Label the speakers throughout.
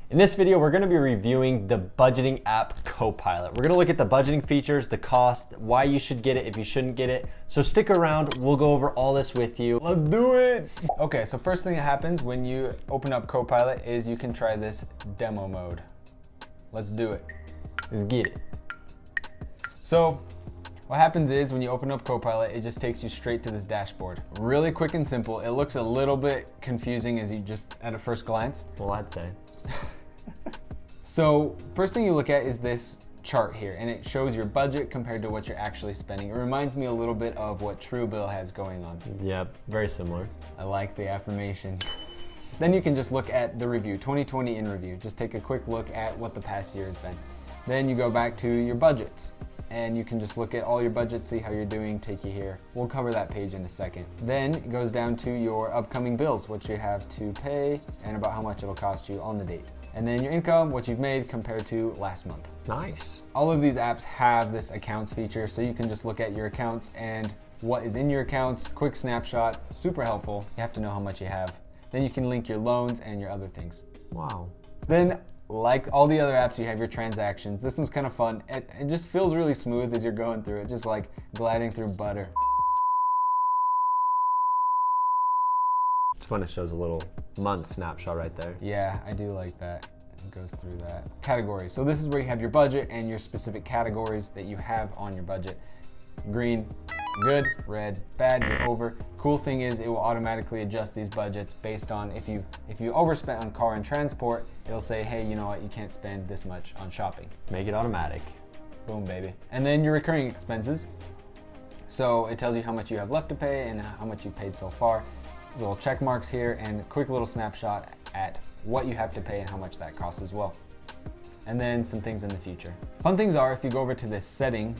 Speaker 1: In this video, we're gonna be reviewing the budgeting app Copilot. We're gonna look at the budgeting features, the cost, why you should get it if you shouldn't get it. So stick around, we'll go over all this with you.
Speaker 2: Let's do it. Okay, so first thing that happens when you open up Copilot is you can try this demo mode. Let's do it.
Speaker 1: Let's get it.
Speaker 2: So what happens is when you open up Copilot, it just takes you straight to this dashboard. Really quick and simple. It looks a little bit confusing as you just at a first glance.
Speaker 1: Well, I'd say.
Speaker 2: So first thing you look at is this chart here, and it shows your budget compared to what you're actually spending. It reminds me a little bit of what Truebill has going on.
Speaker 1: Yep, very similar.
Speaker 2: I like the affirmation. Then you can just look at the review, 2020 in review. Just take a quick look at what the past year has been. Then you go back to your budgets, and you can just look at all your budgets, see how you're doing, take you here. We'll cover that page in a second. Then it goes down to your upcoming bills, what you have to pay, and about how much it'll cost you on the date. And then your income, what you've made compared to last month.
Speaker 1: Nice.
Speaker 2: All of these apps have this accounts feature, so you can just look at your accounts and what is in your accounts, quick snapshot, super helpful. You have to know how much you have. Then you can link your loans and your other things.
Speaker 1: Wow.
Speaker 2: Then, like all the other apps, you have your transactions. This one's kind of fun. It just feels really smooth as you're going through it, just like gliding through butter.
Speaker 1: It's fun, it shows a little month snapshot right there.
Speaker 2: Yeah, I do like that. It goes through that. Categories. So this is where you have your budget and your specific categories that you have on your budget. Green, good. Red, bad, you're over. Cool thing is it will automatically adjust these budgets based on if you overspent on car and transport, it'll say, hey, you know what, you can't spend this much on shopping.
Speaker 1: Make it automatic.
Speaker 2: Boom, baby. And then your recurring expenses. So it tells you how much you have left to pay and how much you've paid so far. Little check marks here and a quick little snapshot at what you have to pay and how much that costs as well. And then some things in the future. Fun things are, if you go over to this setting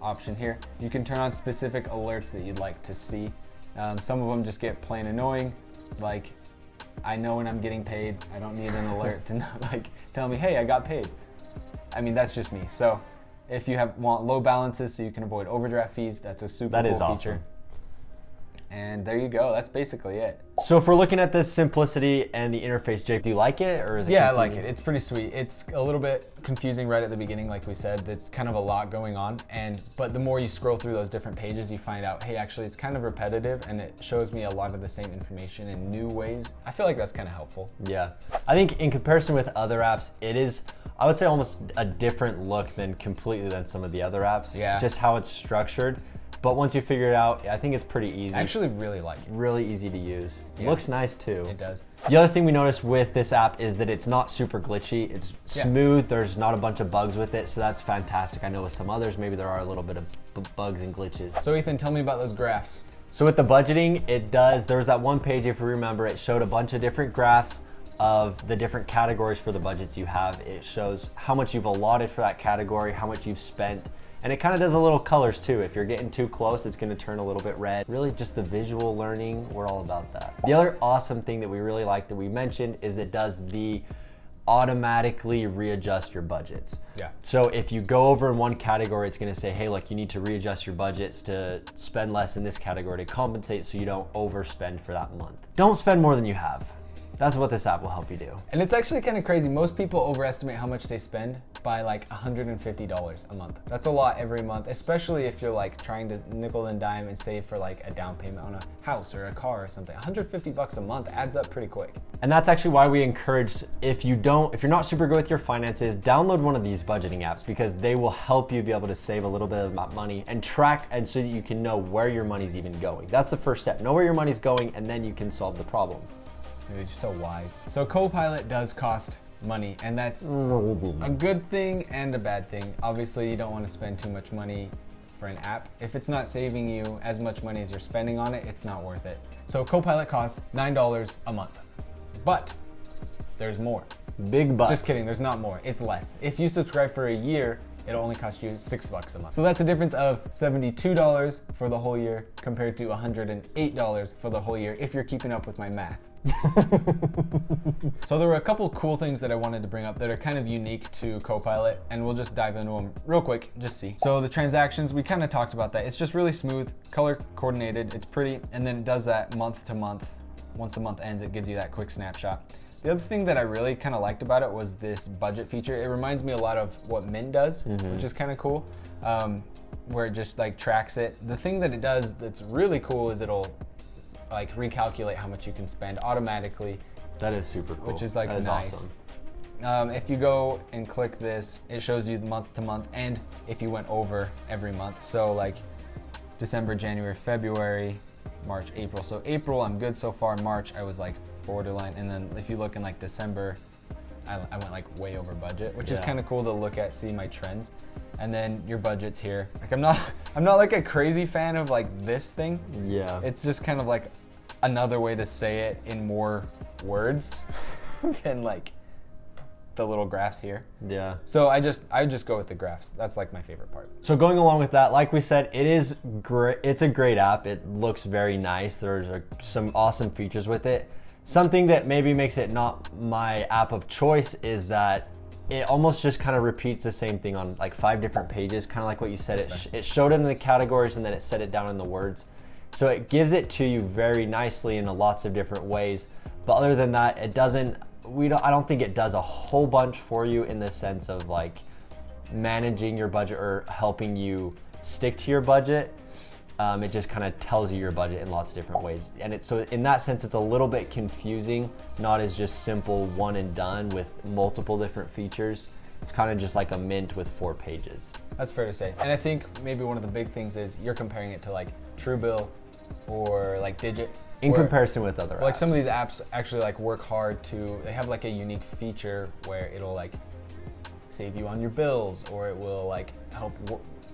Speaker 2: option here, you can turn on specific alerts that you'd like to see. Some of them just get plain annoying, like I know when I'm getting paid. I don't need an alert to like tell me, hey, I got paid. I mean, that's just me. So if you want low balances so you can avoid overdraft fees, that's a super cool
Speaker 1: awesome.
Speaker 2: feature. And there you go, that's basically it.
Speaker 1: So if we're looking at this simplicity and the interface, Jake, do you like it or is it
Speaker 2: Yeah,
Speaker 1: confusing?
Speaker 2: I like it. It's pretty sweet. It's a little bit confusing right at the beginning, like we said. There's kind of a lot going on, but the more you scroll through those different pages, you find out, hey, actually it's kind of repetitive and it shows me a lot of the same information in new ways. I feel like that's kind of helpful.
Speaker 1: Yeah, I think in comparison with other apps, it is, I would say, almost a different look than some of the other apps.
Speaker 2: Yeah.
Speaker 1: Just how it's structured. But once you figure it out, I think it's pretty easy.
Speaker 2: I actually really like it.
Speaker 1: Really easy to use.
Speaker 2: Yeah.
Speaker 1: Looks nice too.
Speaker 2: It does.
Speaker 1: The other thing we noticed with this app is that it's not super glitchy. It's smooth. There's not a bunch of bugs with it, so that's fantastic. I know with some others, maybe there are a little bit of bugs and glitches.
Speaker 2: So Ethan, tell me about those graphs.
Speaker 1: So with the budgeting, there was that one page, if you remember, it showed a bunch of different graphs of the different categories for the budgets you have. It shows how much you've allotted for that category, how much you've spent, and it kind of does a little colors too. If you're getting too close, it's gonna turn a little bit red. Really just the visual learning, we're all about that. The other awesome thing that we really like that we mentioned is it does the automatically readjust your budgets.
Speaker 2: Yeah.
Speaker 1: So if you go over in one category, it's gonna say, hey, look, you need to readjust your budgets to spend less in this category to compensate so you don't overspend for that month. Don't spend more than you have. That's what this app will help you do.
Speaker 2: And it's actually kind of crazy. Most people overestimate how much they spend by like $150 a month. That's a lot every month, especially if you're like trying to nickel and dime and save for like a down payment on a house or a car or something. $150 a month adds up pretty quick.
Speaker 1: And that's actually why we encourage, if you're not super good with your finances, download one of these budgeting apps because they will help you be able to save a little bit of money and track, and so that you can know where your money's even going. That's the first step. Know where your money's going, and then you can solve the problem.
Speaker 2: Dude, you're so wise. So Copilot does cost money, and that's a good thing and a bad thing. Obviously, you don't want to spend too much money for an app. If it's not saving you as much money as you're spending on it, it's not worth it. So Copilot costs $9 a month, but there's more.
Speaker 1: Big bucks.
Speaker 2: Just kidding, there's not more, it's less. If you subscribe for a year, it'll only cost you $6 a month. So that's a difference of $72 for the whole year compared to $108 for the whole year if you're keeping up with my math. So there were a couple cool things that I wanted to bring up that are kind of unique to Copilot, and we'll just dive into them real quick, just see. So the transactions, we kind of talked about that. It's just really smooth, color coordinated, it's pretty, and then it does that month to month once the month ends, it gives you that quick snapshot. The other thing that I really kind of liked about it was this budget feature. It reminds me a lot of what Mint does, which is kind of cool, where it just like tracks it. The thing that it does that's really cool is it'll like recalculate how much you can spend automatically.
Speaker 1: That is super cool.
Speaker 2: Which is like
Speaker 1: that is
Speaker 2: nice.
Speaker 1: Awesome.
Speaker 2: If you go and click this, it shows you month to month and if you went over every month. So like December, January, February, March, April. So April, I'm good so far. March, I was like borderline. And then if you look in like December, I went like way over budget, which is kind of cool to look at, see my trends. And then your budget's here. Like I'm not like a crazy fan of like this thing.
Speaker 1: Yeah.
Speaker 2: It's just kind of like another way to say it in more words than like the little graphs here.
Speaker 1: Yeah.
Speaker 2: So I just go with the graphs. That's like my favorite part.
Speaker 1: So going along with that, like we said, it is great. It's a great app. It looks very nice. There's some awesome features with it. Something that maybe makes it not my app of choice is that it almost just kind of repeats the same thing on like 5 different pages, kind of like what you said. It showed it in the categories and then it set it down in the words. So it gives it to you very nicely in lots of different ways. But other than that, it doesn't, I don't think it does a whole bunch for you in the sense of like managing your budget or helping you stick to your budget. It just kind of tells you your budget in lots of different ways. And so in that sense, it's a little bit confusing, not as just simple one and done with multiple different features. It's kind of just like a Mint with 4 pages.
Speaker 2: That's fair to say. And I think maybe one of the big things is you're comparing it to like Truebill or like Digit.
Speaker 1: In comparison with other apps.
Speaker 2: Like some of these apps actually like work hard they have like a unique feature where it'll like save you on your bills, or it will like help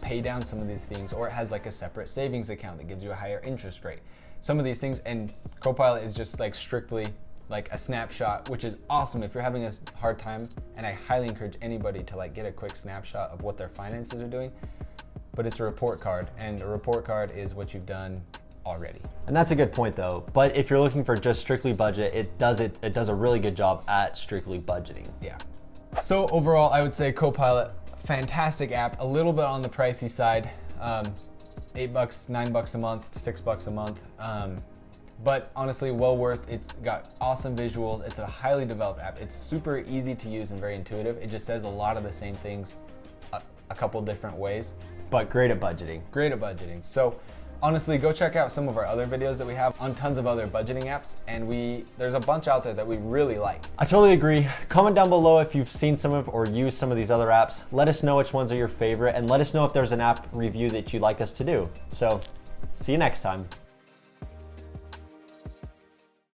Speaker 2: pay down some of these things, or it has like a separate savings account that gives you a higher interest rate. Some of these things, and Copilot is just like strictly like a snapshot, which is awesome if you're having a hard time, and I highly encourage anybody to like get a quick snapshot of what their finances are doing. But it's a report card, and a report card is what you've done already.
Speaker 1: And that's a good point though. But if you're looking for just strictly budget, it does a really good job at strictly budgeting.
Speaker 2: Yeah. So overall, I would say Copilot, fantastic app, a little bit on the pricey side, $8, $9 a month, $6 a month. But honestly, well worth. It's got awesome visuals. It's a highly developed app. It's super easy to use and very intuitive. It just says a lot of the same things a couple different ways.
Speaker 1: But great at budgeting.
Speaker 2: Great at budgeting. So honestly, go check out some of our other videos that we have on tons of other budgeting apps, and there's a bunch out there that we really like.
Speaker 1: I totally agree. Comment down below if you've seen some of or used some of these other apps. Let us know which ones are your favorite, and let us know if there's an app review that you'd like us to do. So, see you next time.